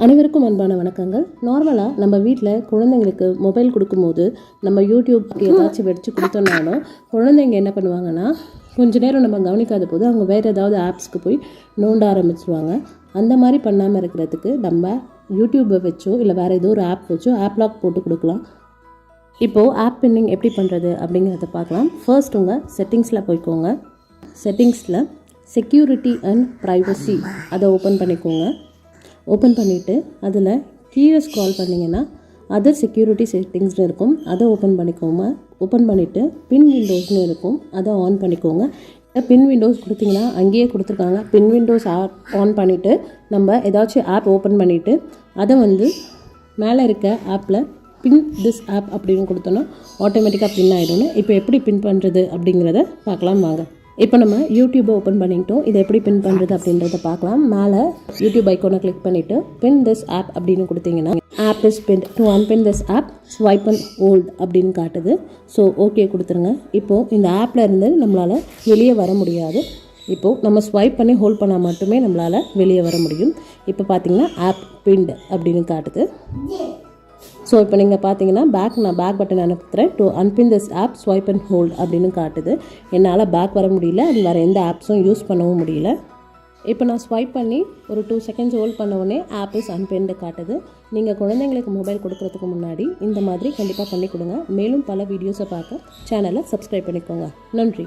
அனைவருக்கும் அன்பான வணக்கங்கள். நார்மலாக நம்ம வீட்டில் குழந்தைங்களுக்கு மொபைல் கொடுக்கும்போது நம்ம யூடியூப்க்கு ஏதாச்சும் வச்சு கொடுத்தோம்னாலும் குழந்தைங்க என்ன பண்ணுவாங்கன்னா, கொஞ்ச நேரம் நம்ம கவனிக்காத போது அவங்க வேறு ஏதாவது ஆப்ஸ்க்கு போய் நோண்ட ஆரம்பிச்சுருவாங்க. அந்த மாதிரி பண்ணாமல் இருக்கிறதுக்கு நம்ம யூடியூப்பை வச்சோ இல்லை வேறு ஏதோ ஒரு ஆப் வச்சோ ஆப் லாக் போட்டு கொடுக்கலாம். இப்போது ஆப் பின்னிங் எப்படி பண்ணுறது அப்படிங்கிறத பார்க்கலாம். ஃபர்ஸ்ட் உங்கள் செட்டிங்ஸில் போய்க்கோங்க. செட்டிங்ஸில் செக்யூரிட்டி அண்ட் ப்ரைவசி அதை ஓப்பன் பண்ணிக்கோங்க. ஓப்பன் பண்ணிவிட்டு அதில் கீழே ஸ்க்ரால் பண்ணிங்கன்னா அதர் செக்யூரிட்டி செட்டிங்ஸ்னு இருக்கும், அதை ஓப்பன் பண்ணிக்கோங்க. ஓப்பன் பண்ணிவிட்டு பின் விண்டோஸ்னு இருக்கும், அதை ஆன் பண்ணிக்கோங்க. பின் விண்டோஸ் கொடுத்திங்கன்னா அங்கேயே கொடுத்துருக்காங்க. பின் விண்டோஸ் ஆன் பண்ணிவிட்டு நம்ம ஏதாச்சும் ஆப் ஓப்பன் பண்ணிவிட்டு அதை மேலே இருக்க ஆப்பில் பின் திஸ் ஆப் அப்படின்னு கொடுத்தோன்னா ஆட்டோமேட்டிக்காக பின் ஆகிடும்னு. இப்போ எப்படி பின் பண்ணுறது அப்படிங்கிறத பார்க்கலாம் வாங்க. இப்போ நம்ம யூடியூப்பை ஓப்பன் பண்ணிக்கிட்டோம். இதை எப்படி பின் பண்ணுறது அப்படின்றத பார்க்கலாம். மேலே யூடியூப் ஐக்கானை கிளிக் பண்ணிவிட்டு பின் திஸ் ஆப் அப்படின்னு கொடுத்தீங்கன்னா app is pin. To unpin this app swipe and hold அப்படின்னு காட்டுது. ஸோ ஓகே கொடுத்துருங்க. இப்போது இந்த ஆப்பில் இருந்து நம்மளால் வெளியே வர முடியாது. இப்போது நம்ம ஸ்வைப் பண்ணி ஹோல்ட் பண்ணால் மட்டுமே நம்மளால் வெளியே வர முடியும். இப்போ பார்த்தீங்கன்னா ஆப் பின்டு அப்படின்னு காட்டுது. ஸோ இப்போ நீங்கள் பார்த்தீங்கன்னா நான் பேக் பட்டன் அனுப்புகிறேன். To unpin this app swipe and hold அப்படின்னு காட்டுது. என்னால் பேக் வர முடியல, அது வேறு எந்த ஆப்ஸும் யூஸ் பண்ணவும் முடியல. இப்போ நான் ஸ்வைப் பண்ணி ஒரு 2 செகண்ட்ஸ் ஹோல்ட் பண்ண உடனே ஆப் இஸ் அன்பின்டு காட்டுது. நீங்கள் குழந்தைங்களுக்கு மொபைல் கொடுக்குறதுக்கு முன்னாடி இந்த மாதிரி கண்டிப்பாக பண்ணி கொடுங்க. மேலும் பல வீடியோஸை பார்க்க சேனலை சப்ஸ்கிரைப் பண்ணிக்கோங்க. நன்றி.